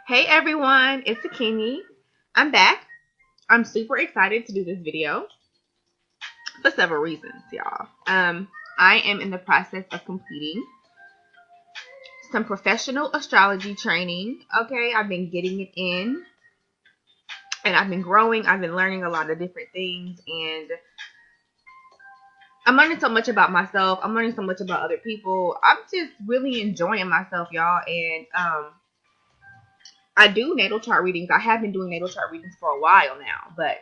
Hey everyone, it's Akini. I'm back. I'm super excited to do this video for several reasons, y'all. I am in the process of completing some professional astrology training. Okay, I've been getting it in and I've been growing. I've been learning a lot of different things and I'm learning so much about myself. I'm learning so much about other people. I'm just really enjoying myself, y'all. And I do natal chart readings. I have been doing natal chart readings for a while now, but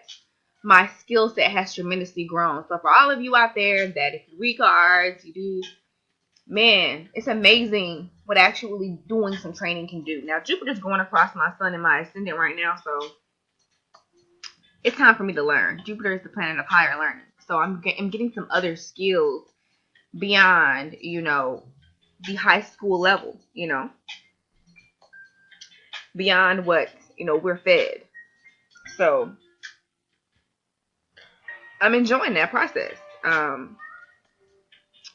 my skill set has tremendously grown. So for all of you out there that if you read cards, you do, man, it's amazing what actually doing some training can do. Now, Jupiter's going across my sun and my ascendant right now, so it's time for me to learn. Jupiter is the planet of higher learning. So I'm getting some other skills beyond, the high school level, beyond what, we're fed. So I'm enjoying that process. And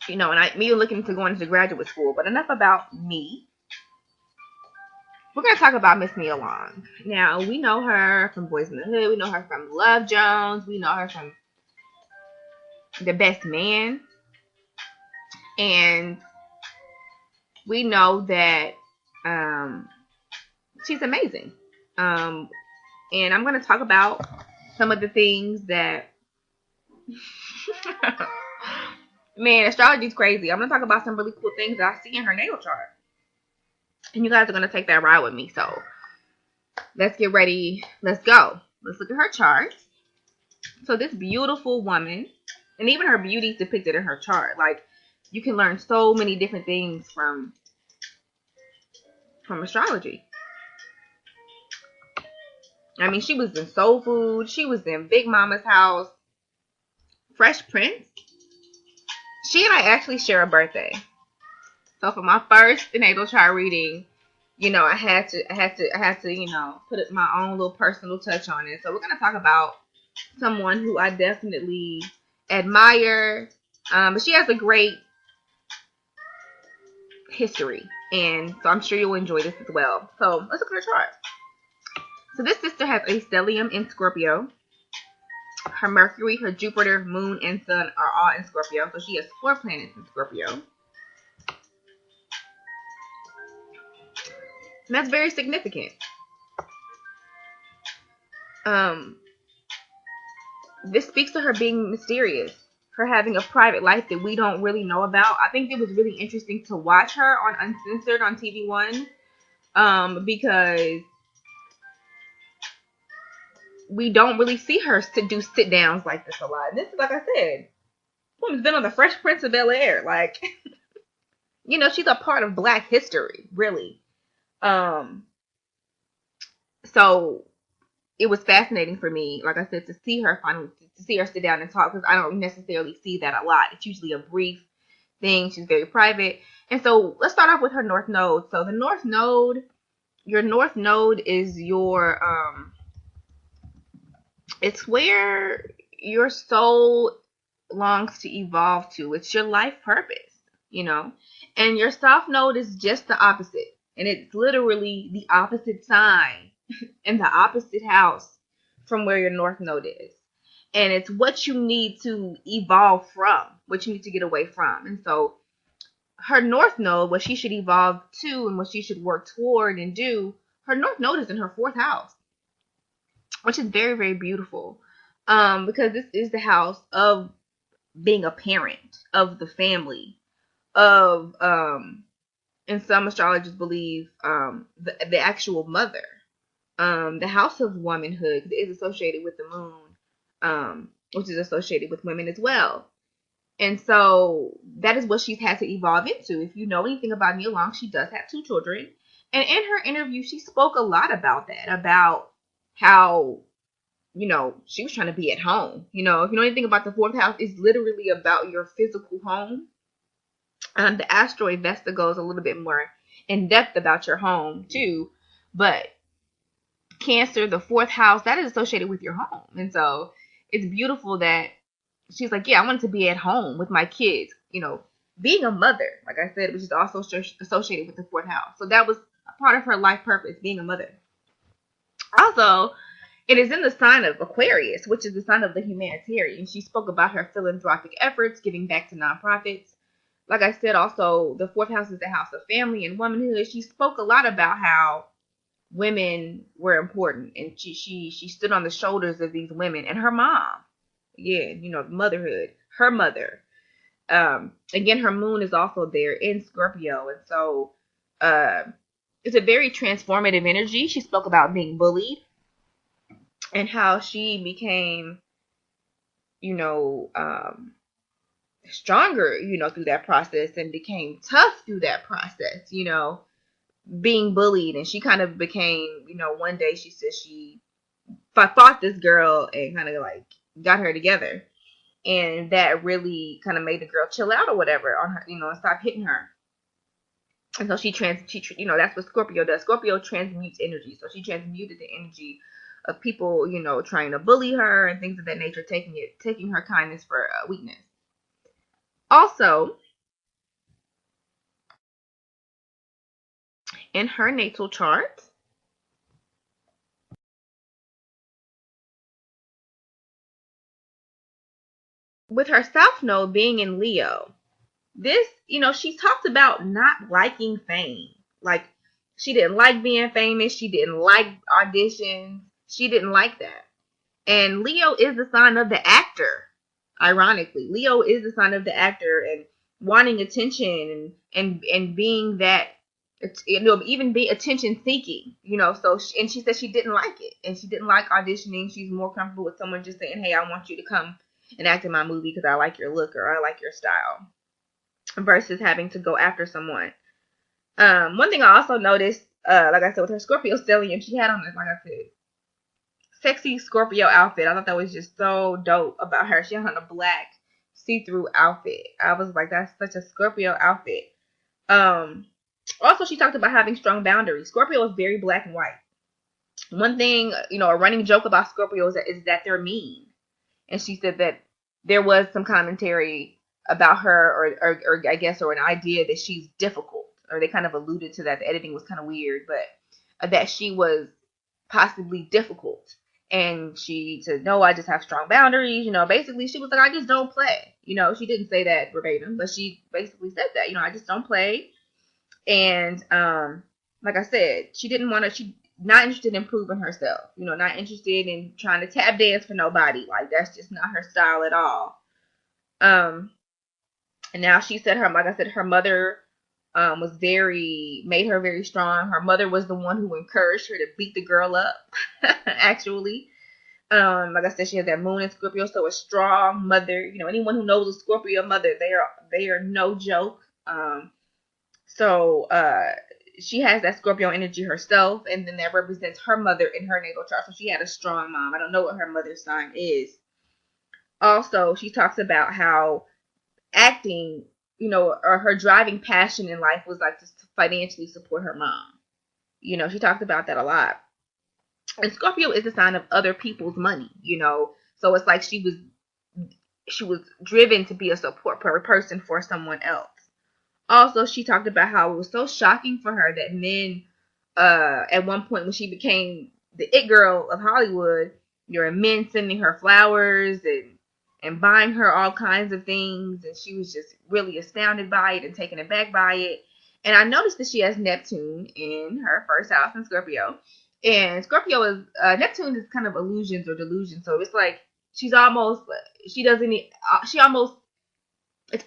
me looking to go into graduate school. But enough about me. We're gonna talk about Miss Nia Long. Now we know her from Boys in the Hood. We know her from Love Jones. We know her from The Best Man, and we know that she's amazing. And I'm gonna talk about some of the things that. Man, astrology is crazy. I'm going to talk about some really cool things that I see in her natal chart. And you guys are going to take that ride with me. So, let's get ready. Let's go. Let's look at her chart. So, this beautiful woman, and even her beauty is depicted in her chart. Like, you can learn so many different things from astrology. I mean, she was in Soul Food. She was in Big Mama's House. Fresh Prince. She and I actually share a birthday. So for my first natal chart reading, I had to, put my own little personal touch on it. So we're gonna talk about someone who I definitely admire, but she has a great history, and so I'm sure you'll enjoy this as well. So let's look at her chart. So this sister has a stellium in Scorpio. Her Mercury, her Jupiter, Moon, and Sun are all in Scorpio. So she has 4 planets in Scorpio. And that's very significant. This speaks to her being mysterious. Her having a private life that we don't really know about. I think it was really interesting to watch her on Uncensored on TV One. Because we don't really see her to do sit downs like this a lot. And this is, like I said, woman's been on the Fresh Prince of Bel-Air. Like, she's a part of Black history, really. So it was fascinating for me, like I said, to see her sit down and talk, because I don't necessarily see that a lot. It's usually a brief thing. She's very private. And so let's start off with her North Node. So the North Node, your North Node is your it's where your soul longs to evolve to. It's your life purpose, And your South Node is just the opposite. And it's literally the opposite sign in the opposite house from where your North Node is. And it's what you need to evolve from, what you need to get away from. And so her North Node, what she should evolve to and what she should work toward and do, her North Node is in her 4th house, which is very, very beautiful, because this is the house of being a parent, of the family, of, and some astrologers believe, the actual mother. The house of womanhood is associated with the moon, which is associated with women as well. And so that is what she's had to evolve into. If you know anything about Nia Long, she does have 2 children. And in her interview, she spoke a lot about that, about how, she was trying to be at home. If you know anything about the 4th house, it's literally about your physical home. The asteroid Vesta goes a little bit more in depth about your home too. But Cancer, the 4th house, that is associated with your home. And so it's beautiful that she's like, yeah, I wanted to be at home with my kids. Being a mother, like I said, which is also associated with the 4th house. So that was a part of her life purpose, being a mother. Also, it is in the sign of Aquarius, which is the sign of the humanitarian. She spoke about her philanthropic efforts, giving back to nonprofits. Like I said, also, the fourth house is the house of family and womanhood. She spoke a lot about how women were important, and she stood on the shoulders of these women and her mom. Yeah, motherhood. Her mother. Again, her moon is also there in Scorpio, and so uh, it's a very transformative energy. She spoke about being bullied and how she became, you know, stronger, through that process and became tough through that process, being bullied. And she kind of became, one day she said she fought this girl and kind of like got her together. And that really kind of made the girl chill out or whatever on her, and stop hitting her. And so that's what Scorpio does. Scorpio transmutes energy. So she transmuted the energy of people, trying to bully her and things of that nature, taking her kindness for weakness. Also, in her natal chart, with her South Node being in Leo, this, she talked about not liking fame. Like, she didn't like being famous. She didn't like auditions. She didn't like that. And Leo is the sign of the actor. Ironically, Leo is the sign of the actor and wanting attention and being that, even be attention seeking. So and she said she didn't like it and she didn't like auditioning. She's more comfortable with someone just saying, "Hey, I want you to come and act in my movie because I like your look or I like your style," versus having to go after someone. One thing I also noticed, like I said, with her Scorpio stellium, she had on this, like I said, sexy Scorpio outfit. I thought that was just so dope about her. She had on a black see-through outfit. I was like, that's such a Scorpio outfit. Also, she talked about having strong boundaries. Scorpio is very black and white. One thing, a running joke about Scorpio is that they're mean. And she said that there was some commentary about her, or I guess, or an idea that she's difficult, or they kind of alluded to that. The editing was kind of weird, but that she was possibly difficult. And she said, "No, I just have strong boundaries." Basically, she was like, "I just don't play." She didn't say that verbatim, but she basically said that. "I just don't play." And like I said, she didn't want to. She not interested in proving herself. Not interested in trying to tap dance for nobody. Like, that's just not her style at all. And now she said like I said, her mother made her very strong. Her mother was the one who encouraged her to beat the girl up. Actually, like I said, she has that moon in Scorpio, so a strong mother. Anyone who knows a Scorpio mother, they are no joke. So she has that Scorpio energy herself, and then that represents her mother in her natal chart. So she had a strong mom. I don't know what her mother's sign is. Also, she talks about how acting, or her driving passion in life was like to financially support her mom. She talked about that a lot. And Scorpio is a sign of other people's money. So it's like she was driven to be a support person for someone else. Also, she talked about how it was so shocking for her that men, at one point when she became the it girl of Hollywood, there were men sending her flowers and buying her all kinds of things, and she was just really astounded by it and taken aback by it. And I noticed that she has Neptune in her first house in Scorpio, and Scorpio is Neptune is kind of illusions or delusions, so it's like she doesn't she almost it's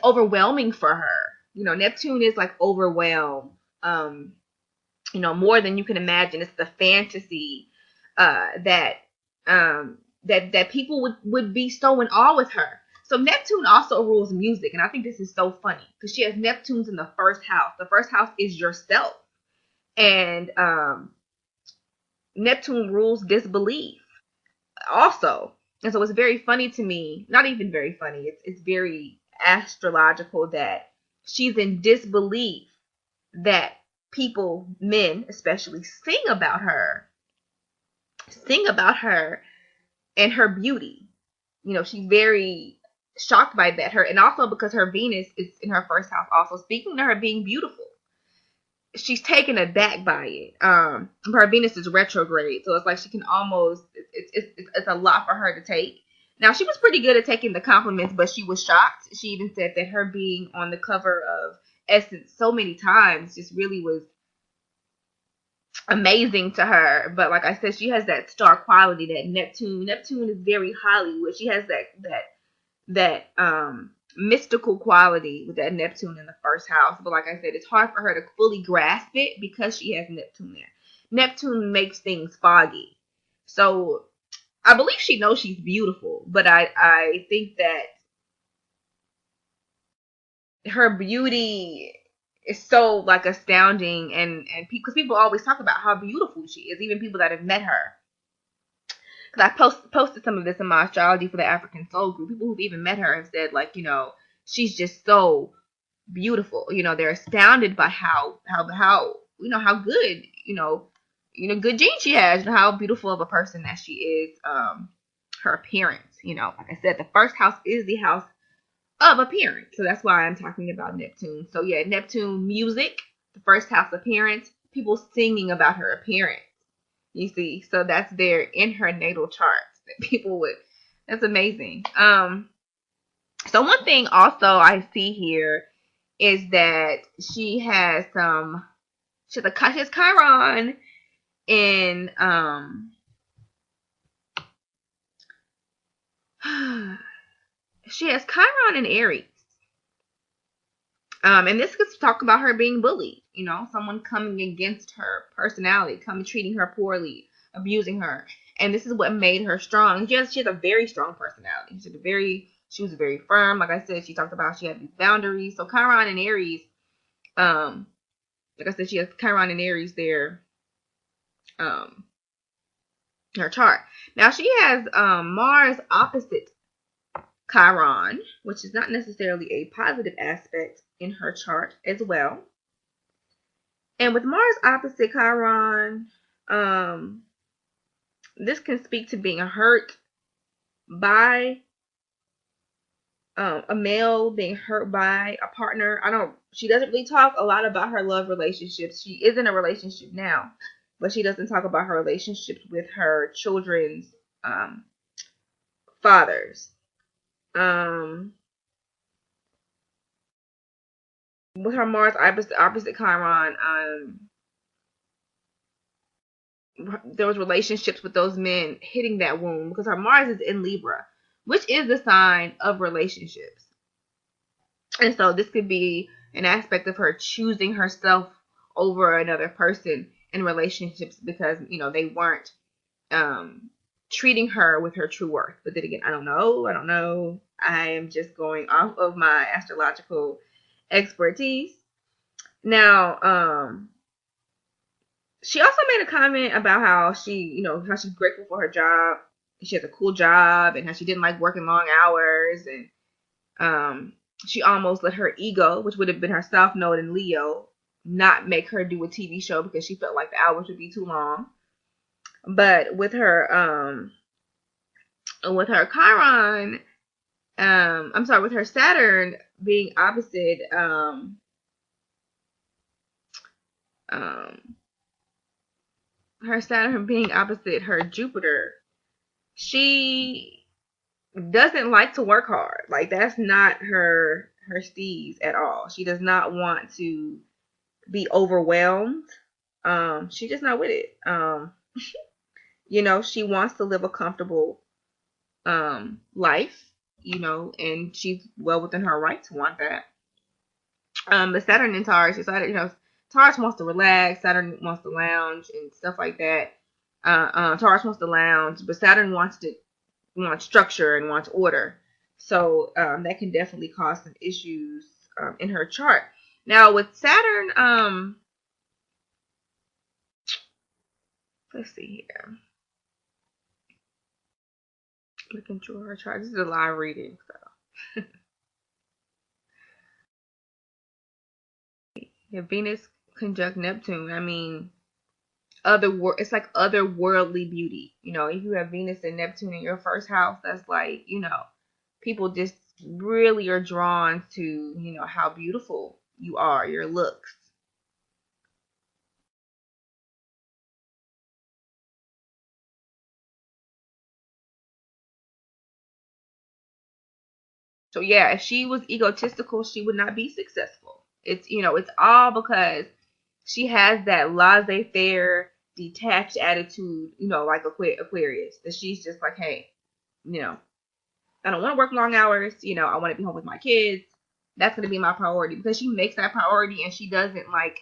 overwhelming for her. Neptune is like overwhelmed. More than you can imagine. It's the fantasy that that people would be so in awe with her. So Neptune also rules music, and I think this is so funny because she has Neptune's in the first house. The first house is yourself, and Neptune rules disbelief also. And so it's very funny to me, not even very funny, it's very astrological that she's in disbelief that people, men especially, sing about her and her beauty. She's very shocked by that. And also because her Venus is in her first house, also speaking to her being beautiful. she's taken aback by it. Her Venus is retrograde, so it's like she can almost it's a lot for her to take. Now she was pretty good at taking the compliments, but she was shocked. She even said that her being on the cover of Essence so many times just really was amazing to her. But like I said, she has that star quality, that Neptune. Neptune is very Hollywood. She has that mystical quality with that Neptune in the first house. But like I said, it's hard for her to fully grasp it because she has Neptune there. Neptune makes things foggy. So I believe she knows she's beautiful, but I think that her beauty is so like astounding, and because people always talk about how beautiful she is, even people that have met her. Because I posted some of this in my astrology for the African Soul group. People who've even met her have said, like, she's just so beautiful. They're astounded by how how good good genes she has, and how beautiful of a person that she is. Her appearance. Like I said, the first house is the house of appearance, so that's why I'm talking about Neptune. So yeah, Neptune music, the first house appearance, people singing about her appearance. You see, so that's there in her natal charts that people would. That's amazing. So one thing also I see here is that she has she has Chiron in she has Chiron in Aries. And this could talk about her being bullied, someone coming against her personality, treating her poorly, abusing her. And this is what made her strong. She has a very strong personality. She was very firm. Like I said, she talked about she had these boundaries. So Chiron and Aries, like I said, she has Chiron and Aries there, her chart. Now she has Mars opposite Chiron, which is not necessarily a positive aspect in her chart as well. And with Mars opposite Chiron, this can speak to being hurt by a male, being hurt by a partner. She doesn't really talk a lot about her love relationships. She is in a relationship now, but she doesn't talk about her relationships with her children's fathers. With her Mars opposite Chiron, there was relationships with those men hitting that wound because her Mars is in Libra, which is the sign of relationships. And so this could be an aspect of her choosing herself over another person in relationships because, they weren't treating her with her true worth. But then again, I don't know. I am just going off of my astrological expertise. Now, she also made a comment about how how she's grateful for her job. She has a cool job, and how she didn't like working long hours, and she almost let her ego, which would have been her South Node in Leo, not make her do a TV show because she felt like the hours would be too long. But with her Chiron, with her Saturn being opposite her Saturn being opposite her Jupiter, she doesn't like to work hard. Like, that's not her steez at all. She does not want to be overwhelmed. She's just not with it. She wants to live a comfortable life, and she's well within her right to want that. The Saturn in Taurus, Taurus wants to relax, Saturn wants to lounge and stuff like that. Taurus wants to lounge, but Saturn wants structure and wants order. So that can definitely cause some issues in her chart. Now with Saturn, let's see here. Looking through her chart. This is a live reading, so. Yeah, Venus conjunct Neptune. I mean, it's like otherworldly beauty. If you have Venus and Neptune in your first house, that's like, people just really are drawn to, how beautiful you are, your looks. So yeah, if she was egotistical, she would not be successful. It's, it's all because she has that laissez-faire, detached attitude, like Aquarius. That she's just like, hey, you know, I don't want to work long hours. I want to be home with my kids. That's going to be my priority, because she makes that priority, and she doesn't like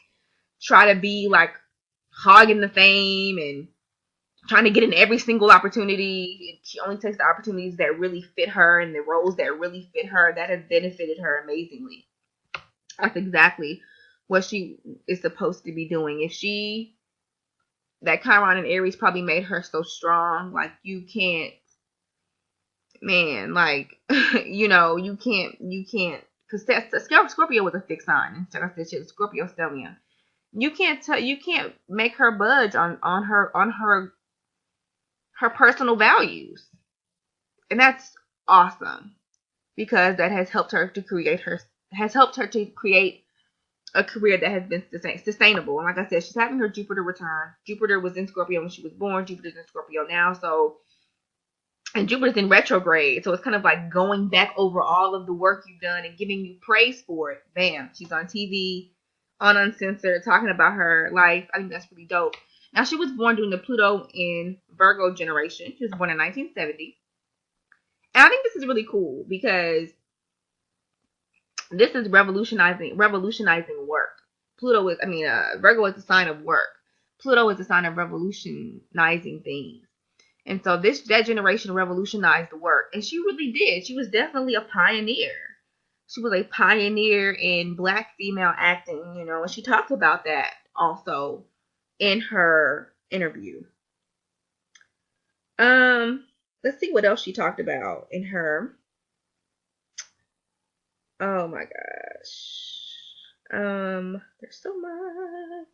try to be like hogging the fame and trying to get in every single opportunity. She only takes the opportunities that really fit her and the roles that really fit her, that have benefited her amazingly. That's exactly what she is supposed to be doing. That Chiron and Aries probably made her so strong. Like, you can't, man, like, you can't, because Scorpio was a fixed sign. Instead of this shit, Scorpio stellium. You can't make her budge on her personal values. And that's awesome, because that has helped her to create a career that has been sustainable. And like I said, she's having her Jupiter return. Jupiter was in Scorpio when she was born. Jupiter's in Scorpio now. So, and Jupiter's in retrograde. So it's kind of like going back over all of the work you've done and giving you praise for it. Bam. She's on TV, on Uncensored, talking about her life. I think that's pretty dope. Now, she was born during the Pluto in Virgo generation. She was born in 1970. And I think this is really cool, because this is revolutionizing work. Virgo is a sign of work. Pluto is a sign of revolutionizing things. And so that generation revolutionized the work. And she really did. She was definitely a pioneer. She was a pioneer in Black female acting, and she talked about that also in her interview. Let's see what else she talked about in her. Oh my gosh. There's so much.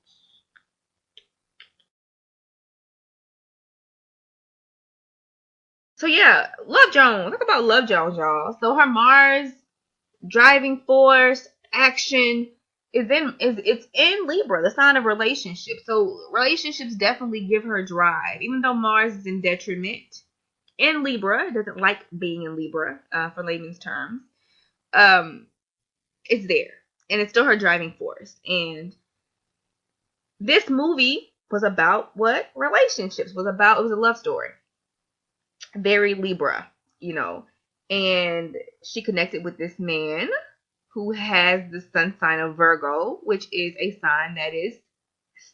So yeah, Love Jones. Talk about Love Jones, y'all. So her Mars driving force, action it's in Libra, the sign of relationships. So relationships definitely give her drive, even though Mars is in detriment in Libra. Doesn't like being in Libra, for layman's terms. It's there, and it's still her driving force. And this movie was about what relationships was about. It was a love story, very Libra, and she connected with this man who has the sun sign of Virgo, which is a sign that is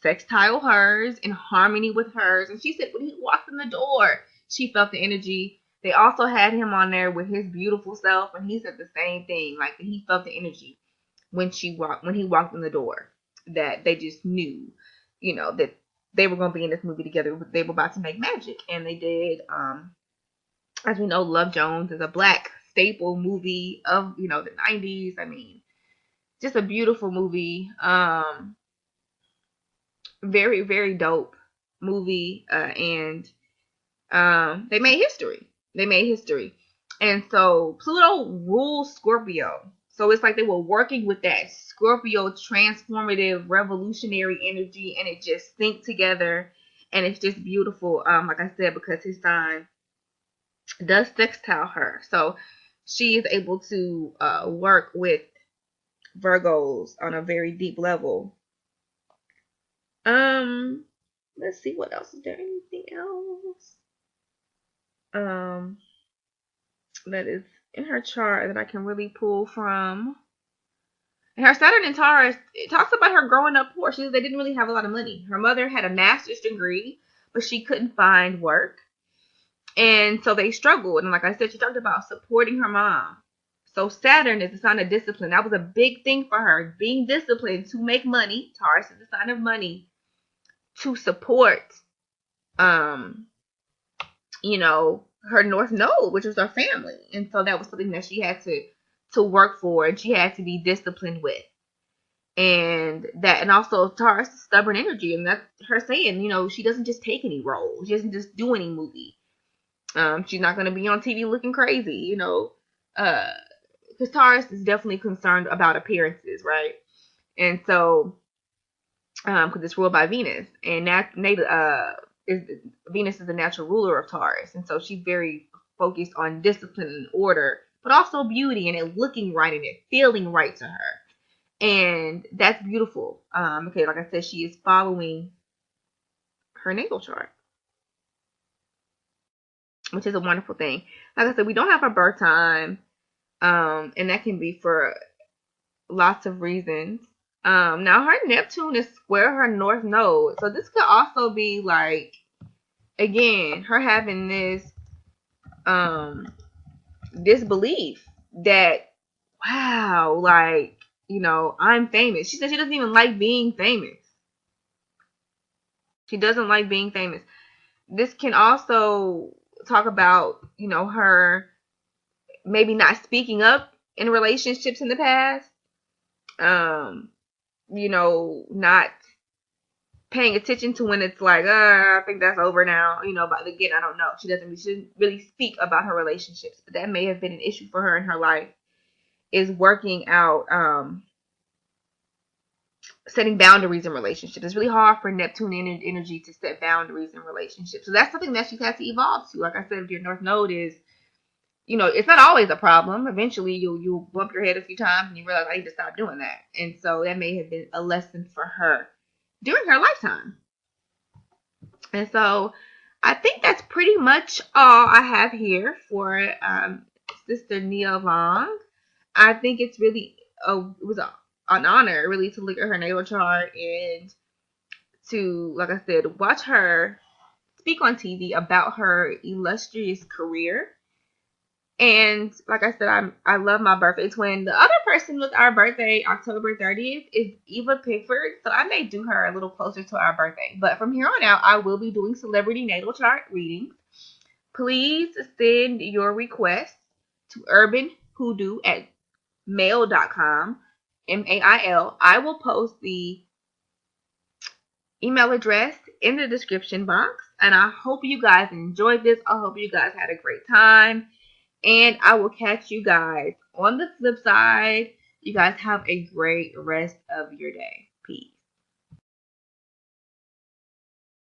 sextile hers, in harmony with hers. And she said when he walked in the door, she felt the energy. They also had him on there with his beautiful self, and he said the same thing, like he felt the energy when he walked in the door, that they just knew, that they were going to be in this movie together. They were about to make magic, and they did. As we know, Love Jones is a Black staple movie of the 90s. I mean, just a beautiful movie. Very, very dope movie. And they made history. And so Pluto rules Scorpio. So it's like they were working with that Scorpio transformative, revolutionary energy, and it just synced together. And it's just beautiful. Like I said, because his sign does sextile her. So she is able to work with Virgos on a very deep level. Let's see, what else? Is there anything else that is in her chart that I can really pull from? And her Saturn in Taurus, it talks about her growing up poor. She says they didn't really have a lot of money. Her mother had a master's degree, but she couldn't find work. And so they struggled. And like I said, she talked about supporting her mom. So Saturn is a sign of discipline. That was a big thing for her, being disciplined to make money. Taurus is a sign of money, to support, her North Node, which was her family. And so that was something that she had to work for, and she had to be disciplined with. And also Taurus is stubborn energy, and that's her saying, she doesn't just take any role. She doesn't just do any movie. She's not going to be on TV looking crazy, because Taurus is definitely concerned about appearances, right? And so, because it's ruled by Venus, and Venus is the natural ruler of Taurus, and so she's very focused on discipline and order but also beauty and it looking right and it feeling right to her. And that's beautiful. Okay, like I said, she is following her natal chart, which is a wonderful thing. Like I said, we don't have her birth time, and that can be for lots of reasons. Now her Neptune is square her North Node, so this could also be like, again, her having this disbelief that, wow, like, I'm famous. She said she doesn't even like being famous. She doesn't like being famous. This can also talk about, her maybe not speaking up in relationships in the past. Not paying attention to when it's like, I think that's over now. But again, I don't know. She shouldn't really speak about her relationships, but that may have been an issue for her in her life, is working out, setting boundaries in relationships. It's really hard for Neptune energy to set boundaries in relationships. So that's something that she's had to evolve to. Like I said, if your North Node is, it's not always a problem. Eventually, you'll bump your head a few times and you realize I need to stop doing that. And so that may have been a lesson for her during her lifetime. And so I think that's pretty much all I have here for Sister Nia Long. I think it's really it was an honor really to look at her natal chart and to, like I said, watch her speak on TV about her illustrious career. And like I said, I love my birthday twin. The other person with our birthday, October 30th, is Eva Pickford. So I may do her a little closer to our birthday. But from here on out, I will be doing celebrity natal chart readings. Please send your requests to urbanhoodoo at mail.com, mail. I will post the email address in the description box. And I hope you guys enjoyed this. I hope you guys had a great time. And I will catch you guys on the flip side. You guys have a great rest of your day.